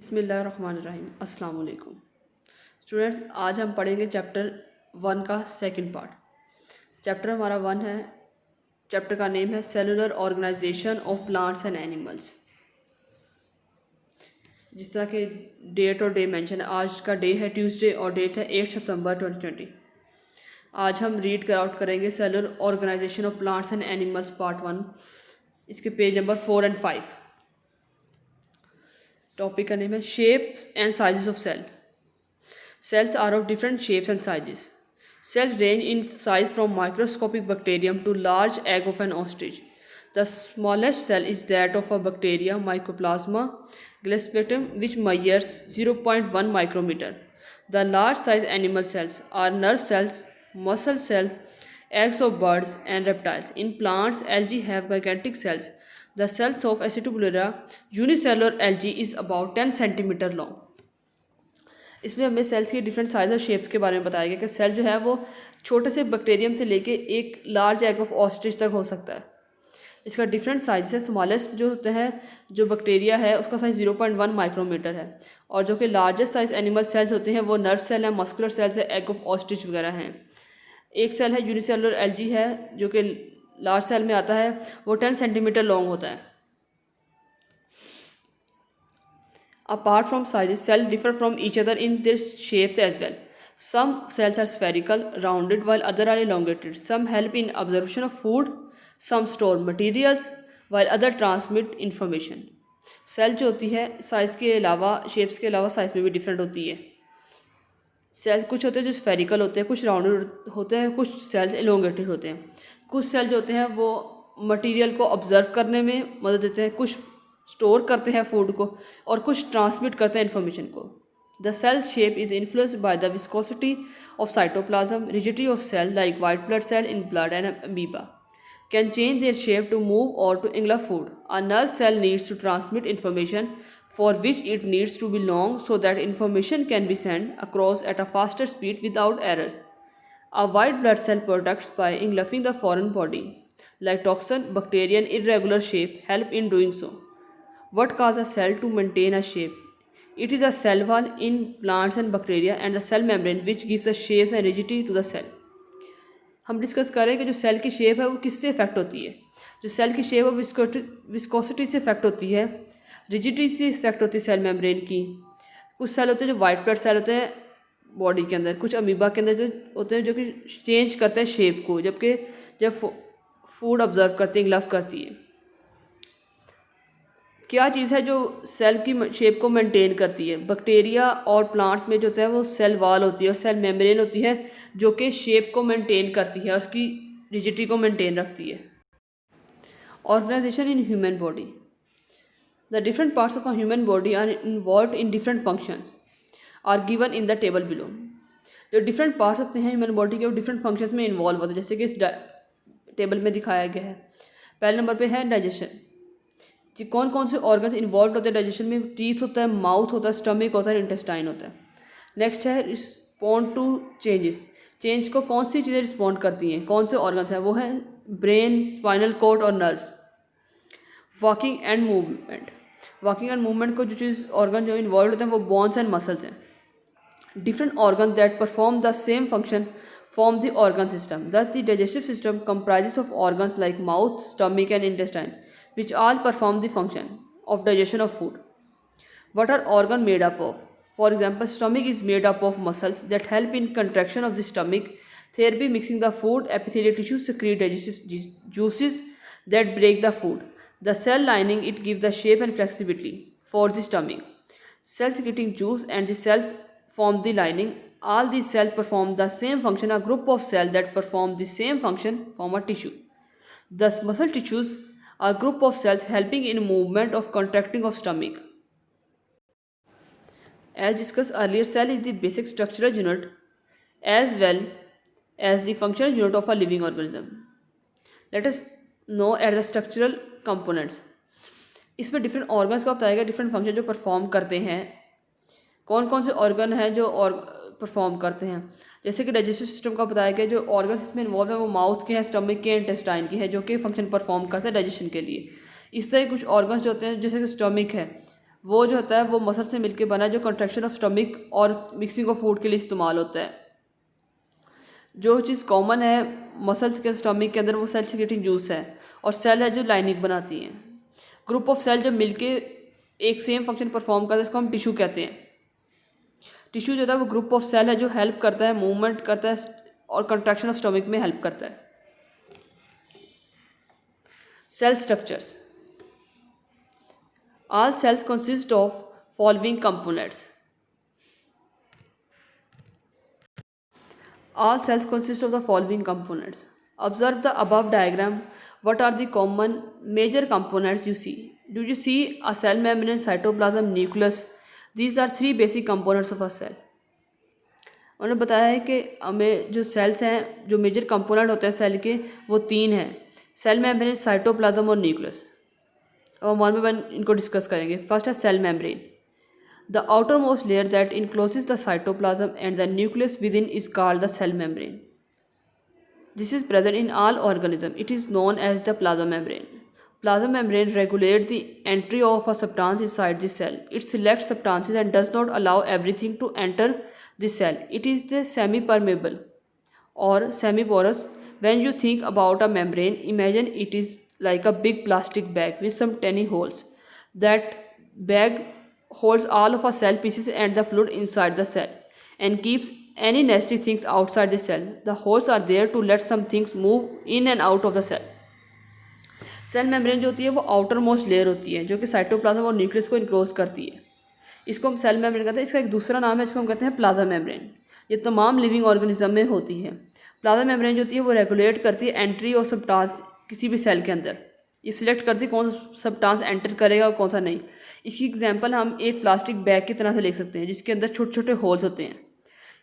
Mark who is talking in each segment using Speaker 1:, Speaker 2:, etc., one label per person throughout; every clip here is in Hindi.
Speaker 1: बिस्मिल्लाहिर्रहमानिर्रहीम। अस्सलाम वालेकुम स्टूडेंट्स, आज हम पढ़ेंगे चैप्टर 1 का सेकंड पार्ट। चैप्टर हमारा 1 है। चैप्टर का नेम है cellular organisation of plants and animals. जिस तरह के डेट और डे मेंशन है, आज का डे है ट्यूसडे और डेट है 8 सितंबर 2020। आज हम रीड आउट करेंगे cellular organisation of plants and animals part 1। इसके पेज नंबर 4 और 5। टॉपिक का नेम है shapes and sizes of cell. Cells are of different shapes and sizes. Cells range in size from microscopic bacterium to large egg of an ostrich. The smallest cell is that of a bacteria, Mycoplasma glyphosate, which measures 0.1 micrometer. The large size animal cells are nerve cells, muscle cells, eggs of birds and reptiles. In plants, algae have gigantic cells. The cells of Acetobacter unicellular algae is about 10 centimeter long. इसमें हमें सेल्स की डिफरेंट साइज और शेप्स के बारे में बताया गया कि सेल जो है वो छोटे से बैक्टीरियम से लेके एक लार्ज एग ऑफ ऑस्ट्रिच तक हो सकता है। इसका डिफरेंट साइज है। स्मॉलेस्ट जो होता है, जो बैक्टीरिया है, उसका साइज 0.1 माइक्रोमीटर है। और जो कि लार्जेस्ट साइज एनिमल सेल्स होते हैं वो नर्व सेल है, मस्कुलर सेल्स है, एग ऑफ ऑस्ट्रिच वगैरह हैं। एक सेल है यूनिसेलुलर एल्गी है, जो कि लार्ज सेल में आता है, वो 10 सेंटीमीटर लॉन्ग होता है। Apart from sizes, cells differ from each other in their shapes as well. Some cells are spherical, rounded, while others are elongated. Some help in absorption of food, some store materials, while others transmit information. Cell जो होती है साइज़ के अलावा, शेप्स के अलावा साइज़ में भी डिफरेंट होती है। सेल कुछ होते हैं जो स्फेरिकल होते हैं, कुछ राउंडेड होते हैं, कुछ सेल्स एलोंगेटेड होते हैं। कुछ सेल जो होते हैं वो मटेरियल को ऑब्जर्व करने में मदद देते हैं, कुछ स्टोर करते हैं फूड को, और कुछ ट्रांसमिट करते हैं इन्फॉर्मेशन को। The cell shape is influenced by the viscosity of cytoplasm, rigidity of cell like white blood cell in blood and amoeba can change their shape to move or to engulf food. A nerve cell needs to transmit information for which it needs to be long so that information can be sent across at a faster speed without errors. A white blood cell products by engulfing the foreign body, like toxin, bacteria, and irregular shape help in doing so. What causes a cell to maintain a shape? It is a cell wall in plants and bacteria and the cell membrane which gives the shapes and rigidity to the cell. हम डिस्कस कर रहे हैं कि जो सेल की शेप है वो किससे इफेक्ट होती है। जो सेल की शेप है विस्कोसिटी से इफेक्ट होती है, रिजिडिटी से इफेक्ट होती है सेल मेम्ब्रेन की। कुछ सेल होते हैं जो वाइट ब्लड सेल होते हैं बॉडी के अंदर, कुछ अमीबा के अंदर जो होते हैं जो कि चेंज करते हैं शेप को, जबकि जब फूड ऑब्जर्व करती है, ग्लव करती है। क्या चीज़ है जो सेल की शेप को मेंटेन करती है? बैक्टीरिया और प्लांट्स में जो होता है वो सेल वॉल होती है और सेल मेम्ब्रेन होती है जो कि शेप को मेंटेन करती है और उसकी रिजिडिटी को मेंटेन रखती है। Organisation in human body. The different parts of a human body are involved in different functions are given in the table below. जो डिफरेंट पार्ट्स होते हैं ह्यूमन बॉडी के वो डिफरेंट फंक्शंस में इन्वॉल्व होते हैं, जैसे कि इस टेबल में दिखाया गया है। पहले नंबर पे है डाइजेशन। जी कौन कौन से ऑर्गन्स इन्वॉल्व होते हैं डाइजेशन में? टीथ होता है, माउथ होता है, स्टमक होता है, इंटेस्टाइन होता है। नेक्स्ट है रिस्पॉन्ड टू चेंजेस। चेंज को कौन सी चीज़ें रिस्पॉन्ड करती हैं, कौन से ऑर्गन्स हैं? वो है ब्रेन, स्पाइनल कॉर्ड और nerves. Walking and movement. Walking and movement को जो चीज़ ऑर्गन जो इन्वॉल्व होते हैं वो बोन्स एंड मसल्स हैं। Different organ that perform the same function form the organ system. Thus the digestive system comprises of organs like mouth, stomach and intestine which all perform the function of digestion of food. What are organ made up of? For example, stomach is made up of muscles that help in contraction of the stomach, thereby mixing the food. Epithelial tissue secrete digestive juices that break the food. The cell lining it gives the shape and flexibility for the stomach. Cell secreting juice and the cells form the lining. All these cells perform the same function. A group of cells that perform the same function form a tissue. Thus, muscle tissues are a group of cells helping in movement of contracting of stomach. As discussed earlier, cell is the basic structural unit as well as the functional unit of a living organism. Let us know at the structural components. इसमें डिफरेंट ऑर्गन्स का बताया गया, डिफरेंट फंक्शन जो परफॉर्म करते हैं। कौन कौन से ऑर्गन हैं जो परफॉर्म करते हैं? जैसे कि डाइजेस्टिव सिस्टम का बताया गया, जो ऑर्गन्स इसमें इन्वॉल्व है वो माउथ के हैं, स्टमक के हैं, इंटेस्टाइन के हैं, जो कि फंक्शन परफॉर्म करते हैं डाइजेशन के लिए। इस तरह कुछ ऑर्गन्स जो होते हैं जैसे कि स्टमक है वो जो होता है वो मसल से मिलके बना है, जो कंट्रैक्शन ऑफ स्टमक और मिक्सिंग ऑफ फूड के लिए इस्तेमाल होता है। जो चीज़ कॉमन है मसल्स के स्टमक के अंदर वो सेल सीक्रेटिंग जूस है, और सेल है जो लाइनिंग बनाती हैं। ग्रुप ऑफ सेल जब मिलके एक सेम फंक्शन परफॉर्म करता है इसको हम टिश्यू कहते हैं। टिश्यू जो होता है वो ग्रुप ऑफ सेल है जो हेल्प करता है, मूवमेंट करता है और कंट्रैक्शन ऑफ स्टमक में हेल्प करता है। Cell structures. All cells consist of following components. All cells consist of the following components. Observe the above diagram. What are the common major components you see? Do you see a cell membrane, cytoplasm, nucleus? These are three basic components of a cell. उन्होंने बताया है कि हमें जो सेल्स हैं, जो मेजर कंपोनेंट होते हैं सेल के, वो तीन हैं: सेल मेम्ब्रेन, साइटोप्लाज्म और न्यूक्लियस। अब हम वन बाय वन इनको डिस्कस करेंगे। फर्स्ट है cell membrane. The outermost layer that encloses the cytoplasm and the nucleus within is called the cell membrane. This is present in all organisms. It is known as the plasma membrane. Plasma membrane regulates the entry of a substance inside the cell. It selects substances and does not allow everything to enter the cell. It is the semi-permeable or semi-porous. When you think about a membrane, imagine it is like a big plastic bag with some tiny holes. That bag holds all of our cell pieces and the fluid inside the cell and keeps any nasty things outside the cell. The holes are there to let some things move in and out of the cell. Cell membrane जो होती है वो आउटर मोस्ट लेयर होती है जो कि साइटोप्लाज्म और न्यूक्लियस को इनक्लोज करती है। इसको हम सेल मेम्ब्रेन कहते हैं। इसका एक दूसरा नाम है जिसको हम कहते हैं प्लाज्मा मेम्ब्रेन। ये तमाम लिविंग ऑर्गेनिज्म में होती है। प्लाज्मा मेम्ब्रेन जो होती है वो रेगुलेट करती है एंट्री और सब्सटेंस किसी भी सेल के अंदर। ये सिलेक्ट करती है कौन सा सब्सटेंस एंटर करेगा और कौन सा नहीं। इसकी एग्जांपल हम एक प्लास्टिक बैग की तरह से ले सकते हैं जिसके अंदर छोटे छोटे होल्स होते हैं।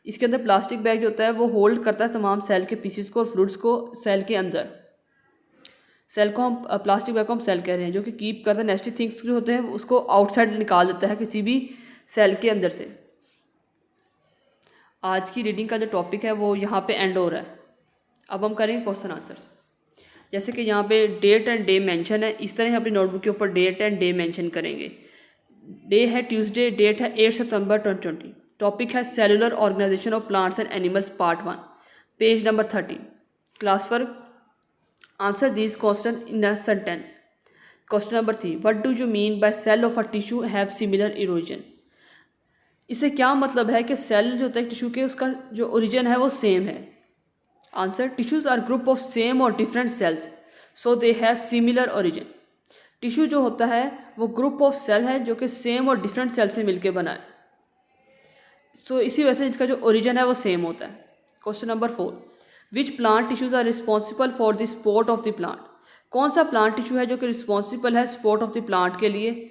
Speaker 1: इसके अंदर प्लास्टिक बैग जो होता है वो होल्ड करता है तमाम सेल के पीसेस को और फ्लूइड्स को सेल के अंदर। सेल को हम प्लास्टिक बैग को हम सेल कह रहे हैं, जो कि कीप करता है नेस्टी थिंग्स जो होते हैं उसको आउटसाइड निकाल देता है किसी भी सेल के अंदर से। आज की रीडिंग का जो टॉपिक है वो यहाँ पे एंड हो रहा है। अब हम करेंगे क्वेश्चन आंसर्स। जैसे कि यहाँ पे डेट एंड डे मेंशन है, इस तरह अपनी नोटबुक के ऊपर डेट एंड डे मेंशन करेंगे। डे है ट्यूसडे, डेट है 8 सितंबर 2020। टॉपिक है cellular organisation of plants and animals part 1, page number 30। Class work, answer this question in a sentence. Question number 3, what do you mean by cell of a tissue have similar erosion? इससे क्या मतलब है कि सेल जो होता है टिश्यू के उसका जो ओरिजिन है वो सेम है। Answer, tissues are group of same or different cells so they have similar origin. Tissue जो होता है वो ग्रुप ऑफ सेल है जो कि सेम और डिफरेंट सेल से मिलकर बना है, सो इसी वजह से इसका जो ओरिजिन है वो सेम होता है। Question number 4, which plant tissues are responsible for the support of the plant? कौन सा प्लांट टिश्यू है जो कि रिस्पॉन्सिबल है सपोर्ट ऑफ द प्लांट के लिए?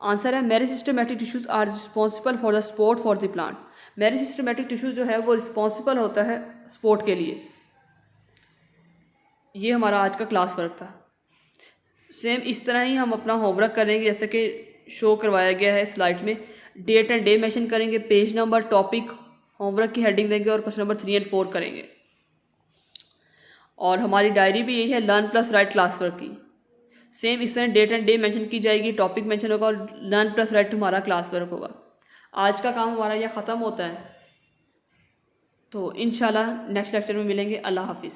Speaker 1: आंसर है, meristematic tissues are responsible for the support for the plant. Meristematic tissue जो है वो रिस्पॉन्सिबल होता है सपोर्ट के लिए। ये हमारा आज का क्लास वर्क था। सेम इस तरह ही हम अपना होमवर्क करेंगे जैसे कि शो करवाया गया है स्लाइड में। डेट एंड डे मेंशन करेंगे, पेज नंबर, टॉपिक, होमवर्क की हेडिंग देंगे और क्वेश्चन नंबर 3 और 4 करेंगे। और हमारी डायरी भी यही है, learn plus right class work की। सेम इस तरह डेट एंड डे मेंशन की जाएगी, टॉपिक मेंशन होगा और लर्न प्लस राइट हमारा क्लास वर्क होगा। आज का काम हमारा यह ख़त्म होता है, तो इंशाल्लाह नेक्स्ट लेक्चर में मिलेंगे। अल्लाह हाफिज़।